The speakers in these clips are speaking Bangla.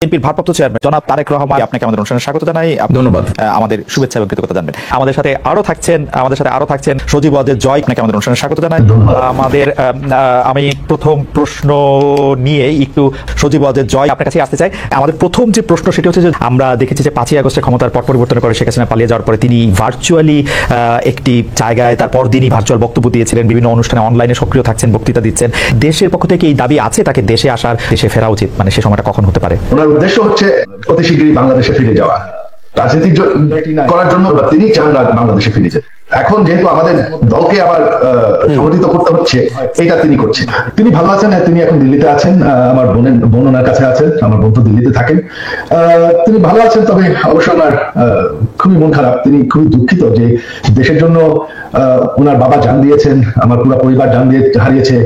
বিএনপির ভারপ্রাপ্ত চেয়ারম্যান জনাব তারেক রহমান, আপনাকে আমাদের অনুষ্ঠানে স্বাগত জানাই। ধন্যবাদ। আমাদের শুভেচ্ছা এবং কৃতজ্ঞতা জানবেন। আমাদের সাথে আরো থাকছেন সজীব ওয়াজেদ জয়, আপনাকে আমাদের অনুষ্ঠানে স্বাগত জানাই। আমি প্রথম প্রশ্ন নিয়ে একটু সজীব ওয়াজেদ জয় আপনার কাছে আসতে চাই। আমাদের প্রথম যে প্রশ্ন সেটি হচ্ছে যে আমরা দেখেছি যে 5ই আগস্টে ক্ষমতার পট পরিবর্তন করে শেখ হাসিনা পালিয়ে যাওয়ার পরে তিনি ভার্চুয়ালি একটি জায়গায় তারপর দিনই ভার্চুয়াল বক্তব্য দিয়েছিলেন, বিভিন্ন অনুষ্ঠানে অনলাইনে সক্রিয় থাকছেন, বক্তৃতা দিচ্ছেন। দেশের পক্ষ থেকে এই দাবি আছে তাকে দেশে আসার, দেশে ফেরা উচিত, মানে সে সময়টা কখন হতে পারে? ওনার উদ্দেশ্য হচ্ছে অতি শীঘ্রই বাংলাদেশে ফিরে যাওয়া, রাজনীতি করার জন্য তিনি চান বাংলাদেশে ফিরে যেতে। এখন যেহেতু আমাদের দলকে আবার সংগঠিত করতে হচ্ছে, এটা তিনি করছেন। তিনি ভালো আছেন, তিনি এখন দিল্লিতে আছেন, আমার বোন ওনার কাছে আছেন, আমার বোন তো দিল্লিতে থাকেন। তিনি ভালো আছেন, তবে অবশ্য ওনার খুবই মন খারাপ। তিনি খুবই দুঃখিত যে দেশের জন্য ওনার বাবা জান দিয়েছেন, আমার পুরো পরিবার জান দিয়ে হারিয়েছে।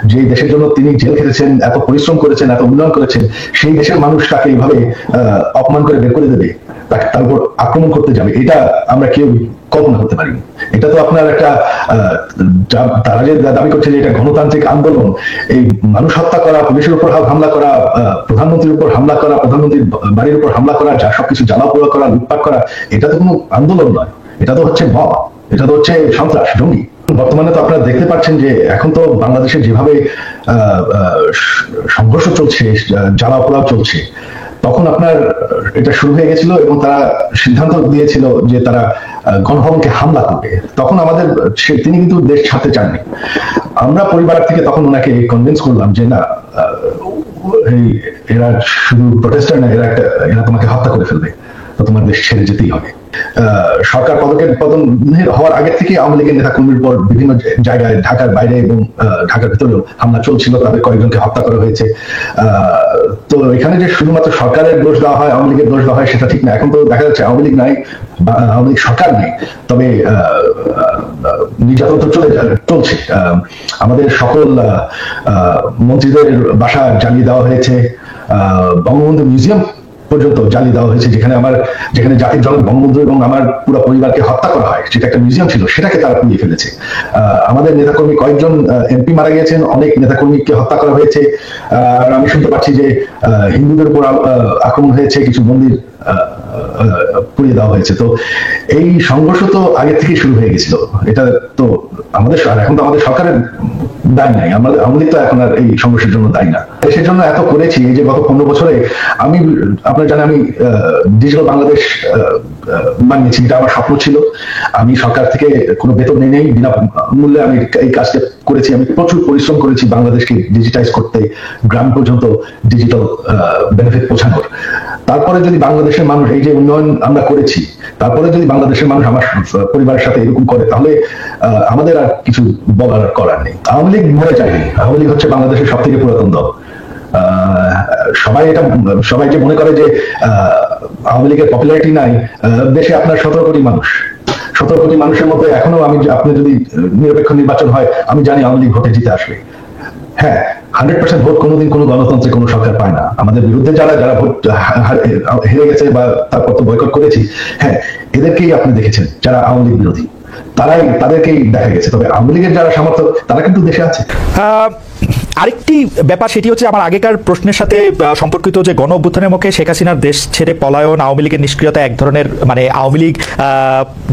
যে দেশের জন্য তিনি জেল খেটেছেন, এত পরিশ্রম করেছেন, এত উন্নয়ন করেছেন, সেই দেশের মানুষ তাকে এইভাবে অপমান করে বের করে দেবে, তার উপর আক্রমণ করতে যাবে, এটা আমরা কেউ কল্পনা করতে পারিনি। এটা তো আপনার একটা তারা যে দাবি করছে যে এটা গণতান্ত্রিক আন্দোলন, এই মানুষ হত্যা করা, পুলিশের উপর হামলা করা, প্রধানমন্ত্রীর উপর হামলা করা, প্রধানমন্ত্রীর বাড়ির উপর হামলা করা, যা সবকিছু জ্বালাপোড়া করা, লুটপাট করা, এটা তো কোনো আন্দোলন নয়, এটা তো হচ্ছে এটা তো হচ্ছে সন্ত্রাস, জঙ্গি। বর্তমানে তো আপনারা দেখতে পাচ্ছেন যে এখন তো বাংলাদেশে যেভাবে সংঘর্ষ চলছে, জ্বালাপোড়া চলছে, তখন আপনার এটা শুরু হয়ে গেছিল এবং তারা সিদ্ধান্ত দিয়েছিল যে তারা গণভবনকে হামলা করবে। তখন তিনি কিন্তু দেশ ছাড়তে চাননি। আমরা পরিবার থেকে তখন ওনাকে কনভিন্স করলাম যে না, এরা শুধু প্রটেস্টার না, এরা তোমাকে হত্যা করে ফেলবে, তো তোমার দেশ ছেড়ে যেতেই হবে। সরকার পতন হওয়ার আগে থেকে আওয়ামী লীগের নেতা কর্মীর উপর বিভিন্ন জায়গায়, ঢাকার বাইরে এবং ঢাকার ভিতরেও হামলা চলছিল, তাদের কয়েকজনকে হত্যা করা হয়েছে। তো এখানে যে শুধুমাত্র সরকারের দোষ দেওয়া হয়, আওয়ামী লীগের দোষ দেওয়া হয়, সেটা ঠিক না। এখন তো দেখা যাচ্ছে আওয়ামী লীগ নাই, আওয়ামী লীগ সরকার নেই, তবে নির্যাতন তো চলছে। আমাদের সকল মন্ত্রীদের বাসা জ্বালিয়ে দেওয়া হয়েছে, বঙ্গবন্ধু মিউজিয়াম পর্যন্ত জ্বালিয়ে দেওয়া হয়েছে, যেখানে জাতির জনক বঙ্গবন্ধু এবং আমার পুরো পরিবারকে হত্যা করা হয়, সেটা একটা মিউজিয়াম ছিল, সেটাকে তারা পুড়িয়ে ফেলেছে। আমাদের নেতাকর্মী, কয়েকজন এমপি মারা গিয়েছেন, অনেক নেতাকর্মীকে হত্যা করা হয়েছে। আর আমি শুনতে পাচ্ছি যে হিন্দুদের উপর আক্রমণ হয়েছে, কিছু মন্দির পুড়িয়ে দেওয়া হয়েছে। তো এই সংঘর্ষ তো আগে থেকেই শুরু হয়ে গেছিল। এটা তো এখন তো আমাদের সরকারের দায় নাই, আমাদের তো এখন আর এই সংঘর্ষের জন্য দায়ী না। দেশের জন্য এত করেছি, এই যে গত 15 বছরে আপনারা জানেন আমি ডিজিটাল বাংলাদেশ বানিয়েছি, এটা আমার স্বপ্ন ছিল। আমি সরকার থেকে কোনো বেতন নেই, বিনামূল্যে আমি এই কাজটা করেছি। আমি প্রচুর পরিশ্রম করেছি বাংলাদেশকে ডিজিটাইজ করতে, গ্রাম পর্যন্ত ডিজিটাল বেনিফিট পৌঁছানোর। তারপরে যদি বাংলাদেশের মানুষ, এই যে উন্নয়ন আমরা করেছি, তারপরে যদি বাংলাদেশের মানুষ আমার পরিবারের সাথে এরকম করে, তাহলে আমাদের আর কিছু বলার করার নেই। আওয়ামী লীগ মরে যায়নি, আওয়ামী লীগ হচ্ছে বাংলাদেশের সব থেকে পুরাতন দল। সবাই যে মনে করে যে আওয়ামী লীগের পপুলারিটি নাই, দেশে আপনার 17 কোটি মানুষ, 17 কোটি মানুষের মধ্যে এখনো আপনি যদি নিরপেক্ষ নির্বাচন হয়, আমি জানি আওয়ামী লীগ ভোটে জিতে আসবে। হ্যাঁ, 100% ভোট কোনোদিন কোনো গণতন্ত্রে কোনো সরকার পায় না। আমাদের বিরুদ্ধে যারা ভোট হেরে গেছে বা তারপর তো বয়কট করেছি, হ্যাঁ, এদেরকেই আপনি দেখেছেন যারা আওয়ামী লীগ বিরোধী, তাদেরকেই দেখা গেছে। তবে আওয়ামী লীগের যারা সমর্থক, তারা কিন্তু দেশে আছে। আরেকটি ব্যাপার সেটি হচ্ছে আমার আগেকার প্রশ্নের সাথে সম্পর্কিত, যে গণ অভ্যুত্থানের মুখে শেখ হাসিনার দেশ ছেড়ে পলায়ন, আওয়ামী লীগের নিষ্ক্রিয়তা, এক ধরনের মানে আওয়ামী লীগ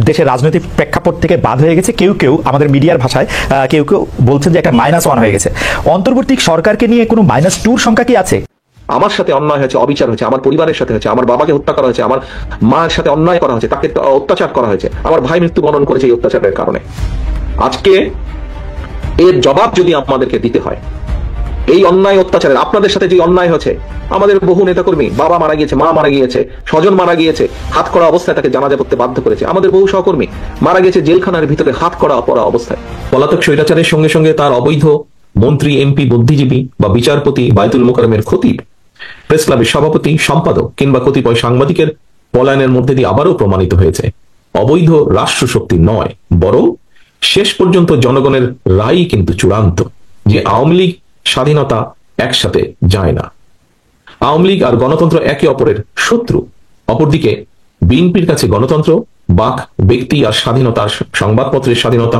দেশের রাজনৈতিক প্রেক্ষাপট থেকে বাদ হয়ে গেছে। কেউ আমাদের মিডিয়ার ভাষায় কেউ বলছেন যে একটা -1 হয়ে গেছে। অন্তর্বর্তী সরকারকে নিয়ে কোনো -2 সংখ্যা কি আছে? আমার সাথে অন্যায় হয়েছে, অবিচার হয়েছে, আমার পরিবারের সাথে হয়েছে, আমার বাবাকে হত্যা করা হয়েছে, আমার মায়ের সাথে অন্যায় করা হয়েছে, তাকে অত্যাচার করা হয়েছে, আমার ভাই মৃত্যুবরণ করেছে এই অত্যাচারের কারণে। আজকে এর জবাব যদি আমাদেরকে দিতে হয়, এই অন্যায় অত্যাচারের, আপনাদের সাথে যে অন্যায় হয়েছে, আমাদের বহু নেতাকর্মী, বাবা মারা গিয়েছে, মা মারা গিয়েছে, স্বজন মারা গিয়েছে, হাত করা অবস্থায় তাকে জানাজা করতে বাধ্য করেছে, আমাদের বহু সহকর্মী মারা গিয়েছে জেলখানার ভিতরে হাত করা পড়া অবস্থায়। পলাতক স্বৈরাচারের সঙ্গে সঙ্গে তার অবৈধ মন্ত্রী, এমপি, বুদ্ধিজীবী বা বিচারপতি, বায়তুল মোকাররমের খতিব, প্রেস ক্লাবের সভাপতি, সম্পাদক কিংবা কতিপয় সাংবাদিকের পলায়নের মধ্যে দিয়ে আবারও প্রমাণিত হয়েছে অবৈধ রাষ্ট্রশক্তি নয়, বরং শেষ পর্যন্ত জনগণের রায় কিন্তু চূড়ান্ত, যে আওয়ামী লীগ স্বাধীনতা একসাথে যায় না। আওয়ামী লীগ আর গণতন্ত্র একে অপরের শত্রু। অপরদিকে বিএনপির কাছে গণতন্ত্র, বাক, ব্যক্তি আর স্বাধীনতা, সংবাদপত্রের স্বাধীনতা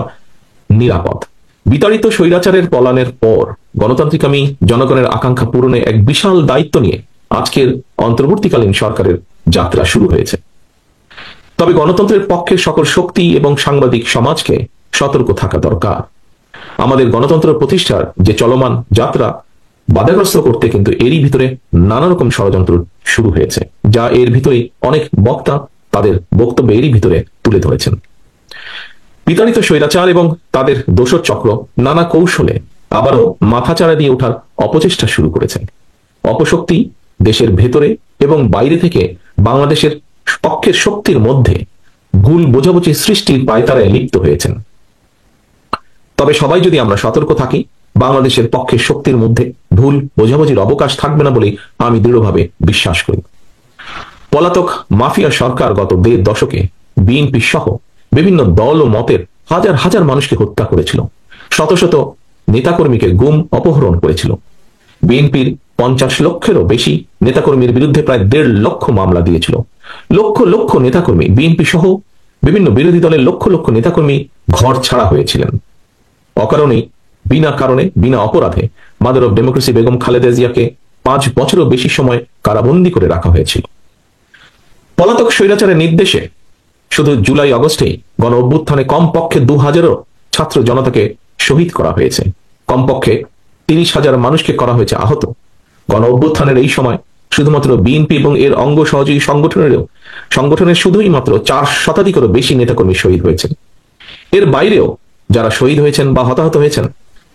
নিরাপদ। বিতাড়িত স্বৈরাচারের পলায়নের পর গণতান্ত্রিক আমি জনগণের আকাঙ্ক্ষা পূরণে এক বিশাল দায়িত্ব নিয়ে আজকের অন্তর্বর্তীকালীন সরকারের যাত্রা শুরু হয়েছে। তবে গণতন্ত্রের পক্ষে সকল শক্তি এবং সাংবাদিক সমাজকে সতর্ক থাকা দরকার। আমাদের গণতন্ত্র প্রতিষ্ঠার যে চলমান যাত্রা বাধাগ্রস্ত করতে কিন্তু এরই ভিতরে নানা রকম ষড়যন্ত্র শুরু হয়েছে, যা এর ভিতরে অনেক বক্তা তাদের বক্তব্য এরই ভিতরে তুলে ধরেছেন। বিতাড়িত স্বৈরাচার এবং তাদের দোসর চক্র নানা কৌশলে আবারও মাথাচাড়া দিয়ে ওঠার অপচেষ্টা শুরু করেছে। অপশক্তি দেশের ভেতরে এবং বাইরে থেকে বাংলাদেশের পক্ষের শক্তির মধ্যে ভুল বোঝাবুঝি সৃষ্টির পায়তারায় লিপ্ত হয়েছেন। তবে সবাই যদি আমরা সতর্ক থাকি, বাংলাদেশের পক্ষের শক্তির মধ্যে ভুল বোঝাবুঝির অবকাশ থাকবে না বলে আমি দৃঢ়ভাবে বিশ্বাস করি। পলাতক মাফিয়া সরকার গত ১.৫ দশকে বিএনপি সহ বিভিন্ন দল ও মতের হাজার হাজার মানুষকে হত্যা করেছিল, শত শত নেতাকর্মীকে গুম অপহরণ করেছিল। বিএনপির ৫০ লক্ষেরও বেশি নেতাকর্মীর বিরুদ্ধে প্রায় ১.৫ লক্ষ মামলা দিয়েছিল। লক্ষ লক্ষ নেতাকর্মী, বিএনপি সহ বিভিন্ন বিরোধী দলের লক্ষ লক্ষ নেতাকর্মী ঘর ছাড়া হয়েছিলেন। অকারণে, বিনা কারণে, বিনা অপরাধে mother of democracy Begum Khaleda জিয়াকে ৫ বছরও বেশি সময় কারাবন্দী করে রাখা হয়েছিল। পলাতক স্বৈরাচারের নির্দেশে শুধু জুলাই আগস্টেই গণ অভ্যুত্থানে কমপক্ষে ২,০০০ ছাত্র জনতাকে শহীদ করা হয়েছে, কমপক্ষে ৩০,০০০ মানুষকে করা হয়েছে আহত। গণ অভ্যুত্থানের এই সময় শুধুমাত্র বিএনপি এবং এর অঙ্গ সহযোগী সংগঠনের শুধুই মাত্র ৪ শতাধিকেরও বেশি নেতাকর্মী শহীদ হয়েছেন। এর বাইরেও যারা শহীদ হয়েছেন বা হতাহত হয়েছেন,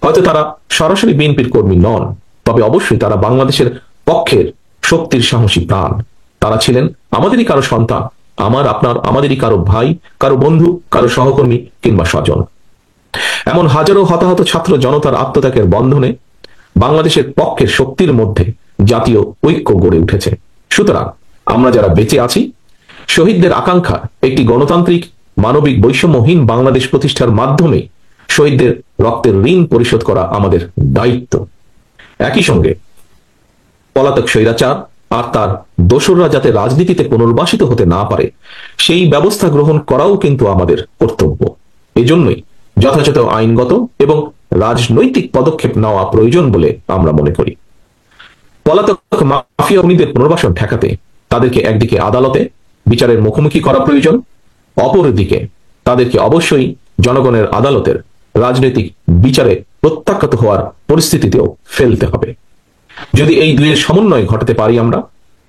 হয়তো তারা সরাসরি বিএনপির কর্মী নন, তবে অবশ্যই তারা বাংলাদেশের পক্ষের শক্তির সাহসী প্রাণ। তারা ছিলেন আমাদেরই কারো সন্তান, আমাদেরই কারো ভাই, কারো বন্ধু, কারো সহকর্মী কিংবা স্বজন। এমন হাজারো হতাহত ছাত্র জনতার আত্মত্যাগের বন্ধনে বাংলাদেশের পক্ষের শক্তির মধ্যে জাতীয় ঐক্য গড়ে উঠেছে। সুতরাং আমরা যারা বেঁচে আছি, শহীদদের আকাঙ্ক্ষা একটি গণতান্ত্রিক, মানবিক, বৈষম্যহীন বাংলাদেশ প্রতিষ্ঠার মাধ্যমে শহীদদের রক্তের ঋণ পরিশোধ করা আমাদের দায়িত্ব। একই সঙ্গে পলাতক স্বৈরাচার আর তার দোসররা যাতে রাজনীতিতে পুনর্বাসিত হতে না পারে, সেই ব্যবস্থা গ্রহণ করাও কিন্তু আমাদের কর্তব্য। এজন্যই যথাযথ আইনগত এবং রাজনৈতিক পদক্ষেপ নেওয়া প্রয়োজন বলে আমরা মনে করি। পলাতক মাফিয়া খুনিদের পুনর্বাসন ঠেকাতে তাদেরকে একদিকে আদালতে বিচারের মুখোমুখি করা প্রয়োজন, অপরদিকে তাদেরকে অবশ্যই জনগণের আদালতের রাজনৈতিক বিচারে প্রত্যাখ্যাত হওয়ার পরিস্থিতিতেও ফেলতে হবে। যদি এই দুইয়ের সমন্বয় ঘটাতে পারি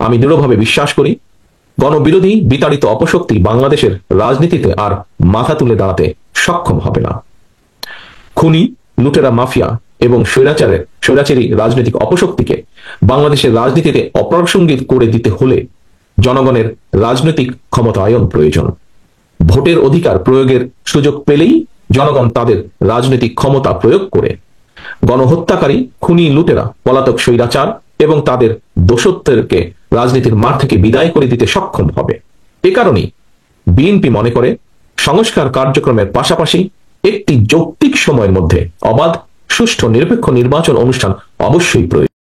আমি দৃঢ়ভাবে বিশ্বাস করি গণবিরোধী বিতাড়িত অপশক্তি বাংলাদেশের রাজনীতিতে আর মাথা তুলে দাঁড়াতে সক্ষম হবে না। খুনি, লুটেরা, মাফিয়া এবং স্বৈরাচারী রাজনৈতিক অপশক্তিকে বাংলাদেশের রাজনীতিতে অপ্রাসঙ্গিক করে দিতে হলে জনগণের রাজনৈতিক ক্ষমতায়ন প্রয়োজন। ভোটের অধিকার প্রয়োগের সুযোগ পেলেই জনগণ তাদের রাজনৈতিক ক্ষমতা প্রয়োগ করে গণহত্যাকারী, খুনি, লুটেরা, পলাতক স্বৈরাচার এবং তাদের দোসরদেরকে রাজনীতির মাঠ থেকে বিদায় করে দিতে সক্ষম হবে। এ কারণেই বিএনপি মনে করে সংস্কার কার্যক্রমের পাশাপাশি একটি যৌক্তিক সময়ের মধ্যে অবাধ, সুষ্ঠু, নিরপেক্ষ নির্বাচন অনুষ্ঠান অবশ্যই প্রয়োজন।